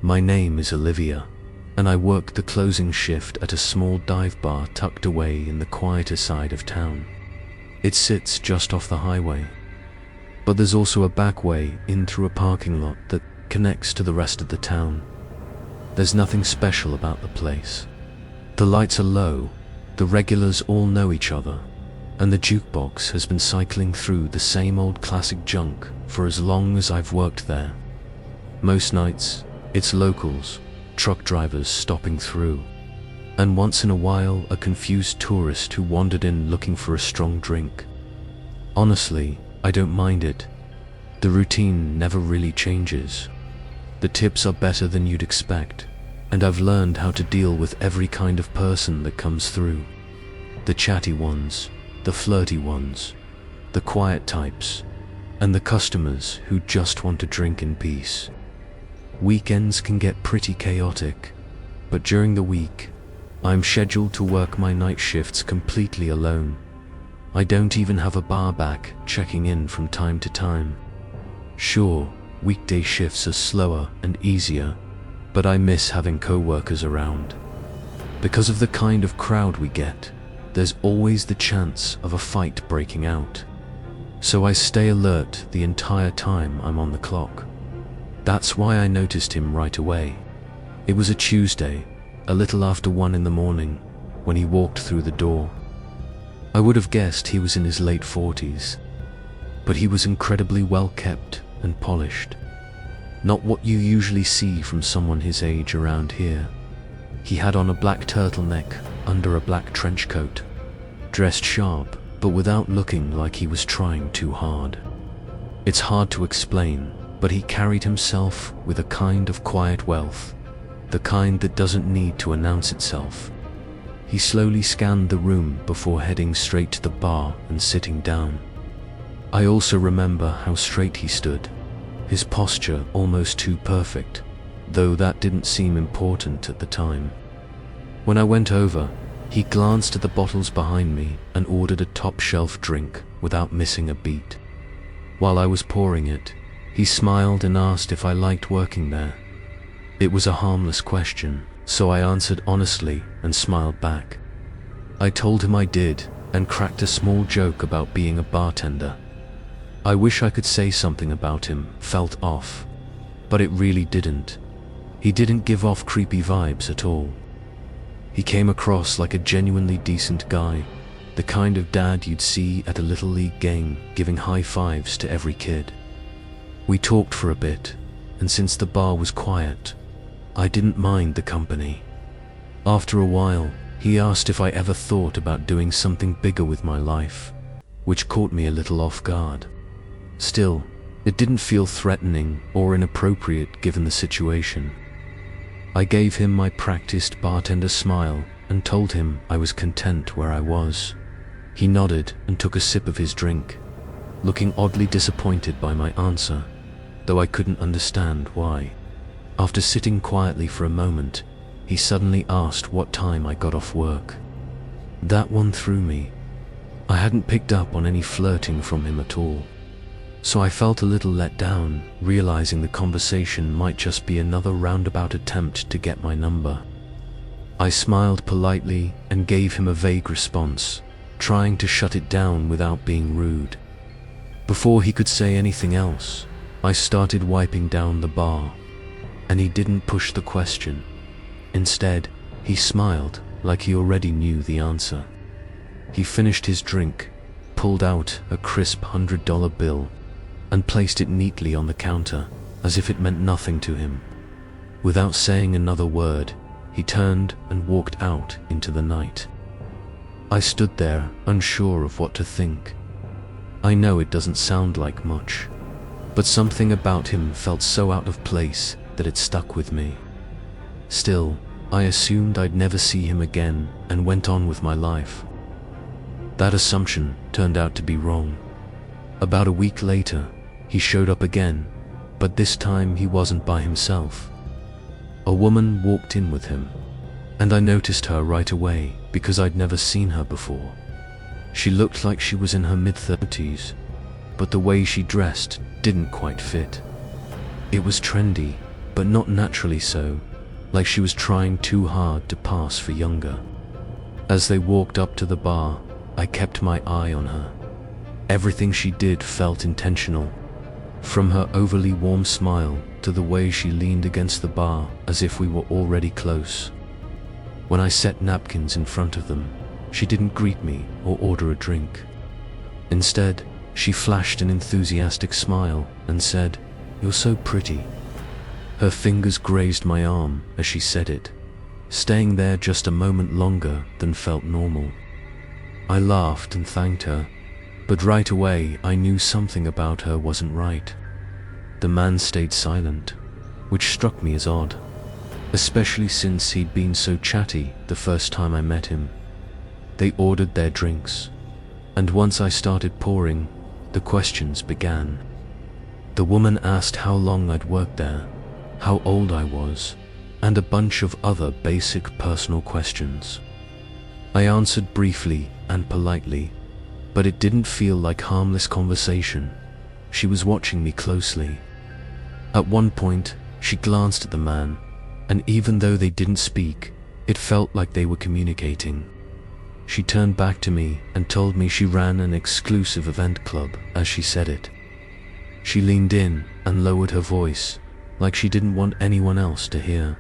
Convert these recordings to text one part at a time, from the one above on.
My name is Olivia, and I work the closing shift at a small dive bar tucked away in the quieter side of town. It sits just off the highway, but there's also a back way in through a parking lot that connects to the rest of the town. There's nothing special about the place. The lights are low, the regulars all know each other, and the jukebox has been cycling through the same old classic junk for as long as I've worked there. Most nights, it's locals, truck drivers stopping through, and once in a while a confused tourist who wandered in looking for a strong drink. Honestly, I don't mind it. The routine never really changes. The tips are better than you'd expect, and I've learned how to deal with every kind of person that comes through. The chatty ones, the flirty ones, the quiet types, and the customers who just want to drink in peace. Weekends can get pretty chaotic, but during the week, I'm scheduled to work my night shifts completely alone. I don't even have a bar back checking in from time to time. Sure, weekday shifts are slower and easier, but I miss having co-workers around. Because of the kind of crowd we get, there's always the chance of a fight breaking out. So I stay alert the entire time I'm on the clock. That's why I noticed him right away. It was a Tuesday, a little after 1 in the morning, when he walked through the door. I would have guessed he was in his late 40s, but he was incredibly well kept and polished. Not what you usually see from someone his age around here. He had on a black turtleneck under a black trench coat, dressed sharp, but without looking like he was trying too hard. It's hard to explain, but he carried himself with a kind of quiet wealth, the kind that doesn't need to announce itself. He slowly scanned the room before heading straight to the bar and sitting down. I also remember how straight he stood, his posture almost too perfect, though that didn't seem important at the time. When I went over, he glanced at the bottles behind me and ordered a top-shelf drink without missing a beat. While I was pouring it, he smiled and asked if I liked working there. It was a harmless question, so I answered honestly and smiled back. I told him I did and cracked a small joke about being a bartender. I wish I could say something about him felt off, but it really didn't. He didn't give off creepy vibes at all. He came across like a genuinely decent guy, the kind of dad you'd see at a little league game giving high fives to every kid. We talked for a bit, and since the bar was quiet, I didn't mind the company. After a while, he asked if I ever thought about doing something bigger with my life, which caught me a little off guard. Still, it didn't feel threatening or inappropriate given the situation. I gave him my practiced bartender smile and told him I was content where I was. He nodded and took a sip of his drink, looking oddly disappointed by my answer, though I couldn't understand why. After sitting quietly for a moment, he suddenly asked what time I got off work. That one threw me. I hadn't picked up on any flirting from him at all, so I felt a little let down, realizing the conversation might just be another roundabout attempt to get my number. I smiled politely and gave him a vague response, trying to shut it down without being rude. Before he could say anything else, I started wiping down the bar, and he didn't push the question. Instead, he smiled like he already knew the answer. He finished his drink, pulled out a crisp $100 bill, and placed it neatly on the counter, as if it meant nothing to him. Without saying another word, he turned and walked out into the night. I stood there, unsure of what to think. I know it doesn't sound like much, but something about him felt so out of place that it stuck with me. Still, I assumed I'd never see him again and went on with my life. That assumption turned out to be wrong. About a week later, he showed up again, but this time he wasn't by himself. A woman walked in with him, and I noticed her right away because I'd never seen her before. She looked like she was in her mid-30s, but the way she dressed didn't quite fit. It was trendy, but not naturally so, like she was trying too hard to pass for younger. As they walked up to the bar, I kept my eye on her. Everything she did felt intentional, from her overly warm smile to the way she leaned against the bar as if we were already close. When I set napkins in front of them, she didn't greet me or order a drink. Instead, she flashed an enthusiastic smile and said, "You're so pretty." Her fingers grazed my arm as she said it, staying there just a moment longer than felt normal. I laughed and thanked her, but right away I knew something about her wasn't right. The man stayed silent, which struck me as odd, especially since he'd been so chatty the first time I met him. They ordered their drinks, and once I started pouring, the questions began. The woman asked how long I'd worked there, how old I was, and a bunch of other basic personal questions. I answered briefly and politely, but it didn't feel like harmless conversation. She was watching me closely. At one point, she glanced at the man, and even though they didn't speak, it felt like they were communicating. She turned back to me and told me she ran an exclusive event club as she said it. She leaned in and lowered her voice, like she didn't want anyone else to hear.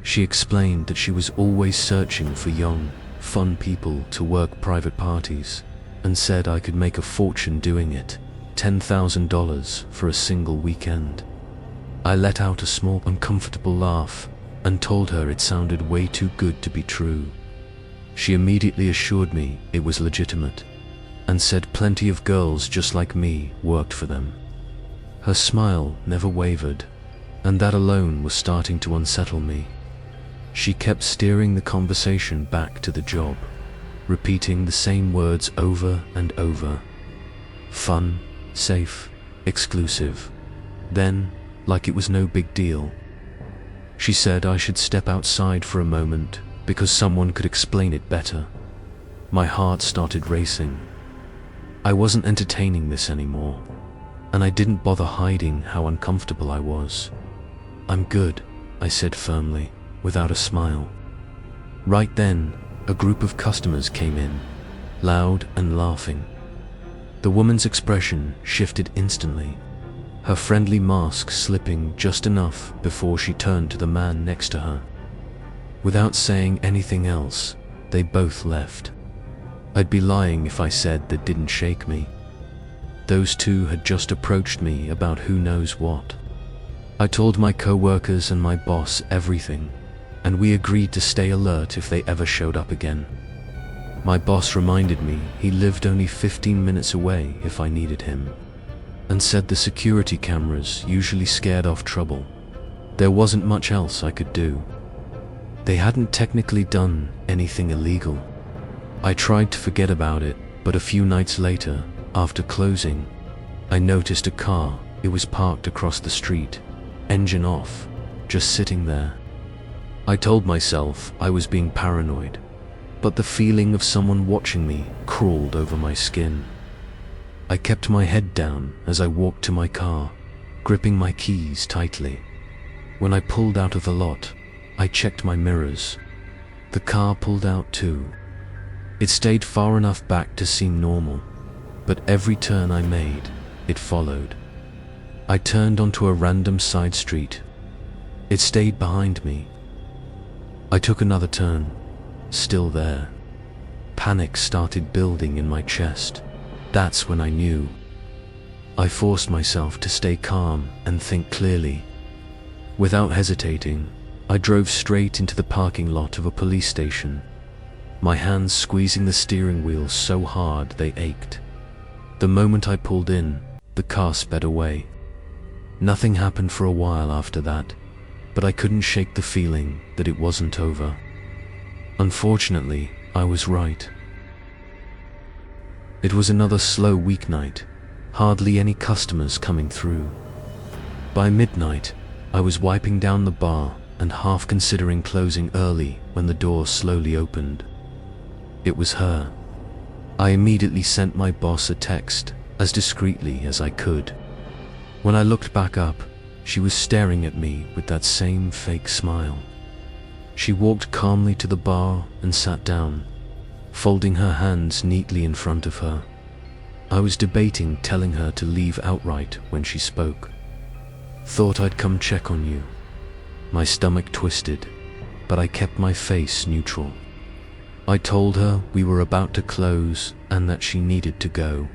She explained that she was always searching for young, fun people to work private parties, and said I could make a fortune doing it, $10,000 for a single weekend. I let out a small, uncomfortable laugh and told her it sounded way too good to be true. She immediately assured me it was legitimate, and said plenty of girls just like me worked for them. Her smile never wavered, and that alone was starting to unsettle me. She kept steering the conversation back to the job, repeating the same words over and over. Fun, safe, exclusive. Then, like it was no big deal, she said I should step outside for a moment because someone could explain it better. My heart started racing. I wasn't entertaining this anymore, and I didn't bother hiding how uncomfortable I was. "I'm good," I said firmly, without a smile. Right then, a group of customers came in, loud and laughing. The woman's expression shifted instantly, her friendly mask slipping just enough before she turned to the man next to her. Without saying anything else, they both left. I'd be lying if I said that didn't shake me. Those two had just approached me about who knows what. I told my co-workers and my boss everything, and we agreed to stay alert if they ever showed up again. My boss reminded me he lived only 15 minutes away if I needed him, and said the security cameras usually scared off trouble. There wasn't much else I could do. They hadn't technically done anything illegal. I tried to forget about it, but a few nights later, after closing, I noticed a car. It was parked across the street, engine off, just sitting there. I told myself I was being paranoid, but the feeling of someone watching me crawled over my skin. I kept my head down as I walked to my car, gripping my keys tightly. When I pulled out of the lot, I checked my mirrors. The car pulled out too. It stayed far enough back to seem normal, but every turn I made, it followed. I turned onto a random side street. It stayed behind me. I took another turn, still there. Panic started building in my chest. That's when I knew. I forced myself to stay calm and think clearly. Without hesitating, I drove straight into the parking lot of a police station, my hands squeezing the steering wheel so hard they ached. The moment I pulled in, the car sped away. Nothing happened for a while after that, but I couldn't shake the feeling that it wasn't over. Unfortunately, I was right. It was another slow weeknight, hardly any customers coming through. By midnight, I was wiping down the bar and half considering closing early when the door slowly opened. It was her. I immediately sent my boss a text as discreetly as I could. When I looked back up, She was staring at me with that same fake smile. She walked calmly to the bar and sat down, folding her hands neatly in front of her. I was debating telling her to leave outright when she spoke. "Thought I'd come check on you." My stomach twisted, but I kept my face neutral. I told her we were about to close and that she needed to go.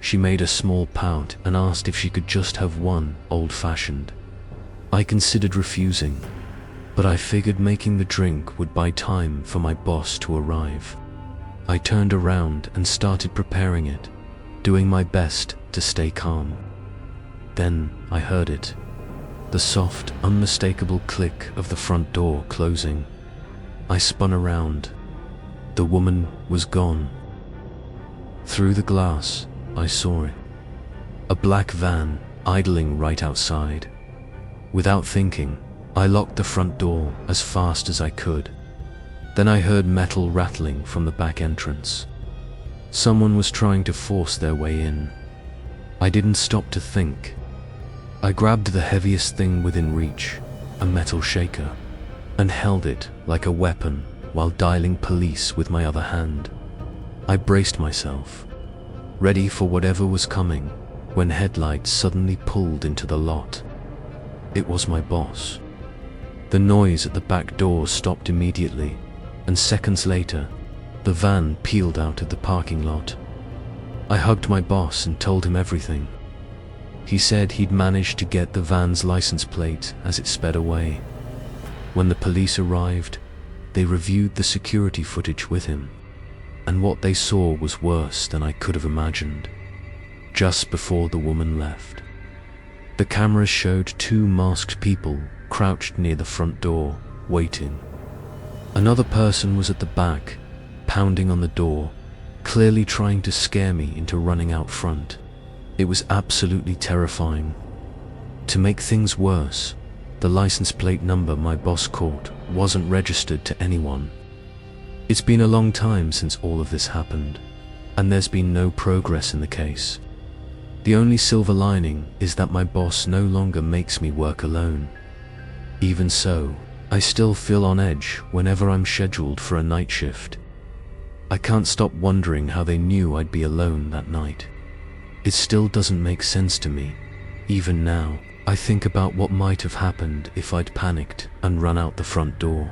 She made a small pout and asked if she could just have one old-fashioned. I considered refusing, but I figured making the drink would buy time for my boss to arrive. I turned around and started preparing it, doing my best to stay calm. Then I heard it, the soft, unmistakable click of the front door closing. I spun around. The woman was gone. Through the glass, I saw it. A black van idling right outside. Without thinking, I locked the front door as fast as I could. Then I heard metal rattling from the back entrance. Someone was trying to force their way in. I didn't stop to think. I grabbed the heaviest thing within reach, a metal shaker, and held it like a weapon while dialing police with my other hand. I braced myself, ready for whatever was coming, when headlights suddenly pulled into the lot. It was my boss. The noise at the back door stopped immediately, and seconds later, the van peeled out of the parking lot. I hugged my boss and told him everything. He said he'd managed to get the van's license plate as it sped away. When the police arrived, they reviewed the security footage with him, and what they saw was worse than I could have imagined. Just before the woman left, the cameras showed two masked people crouched near the front door, waiting. Another person was at the back, pounding on the door, clearly trying to scare me into running out front. It was absolutely terrifying. To make things worse, the license plate number my boss caught wasn't registered to anyone. It's been a long time since all of this happened, and there's been no progress in the case. The only silver lining is that my boss no longer makes me work alone. Even so, I still feel on edge whenever I'm scheduled for a night shift. I can't stop wondering how they knew I'd be alone that night. It still doesn't make sense to me. Even now, I think about what might have happened if I'd panicked and run out the front door.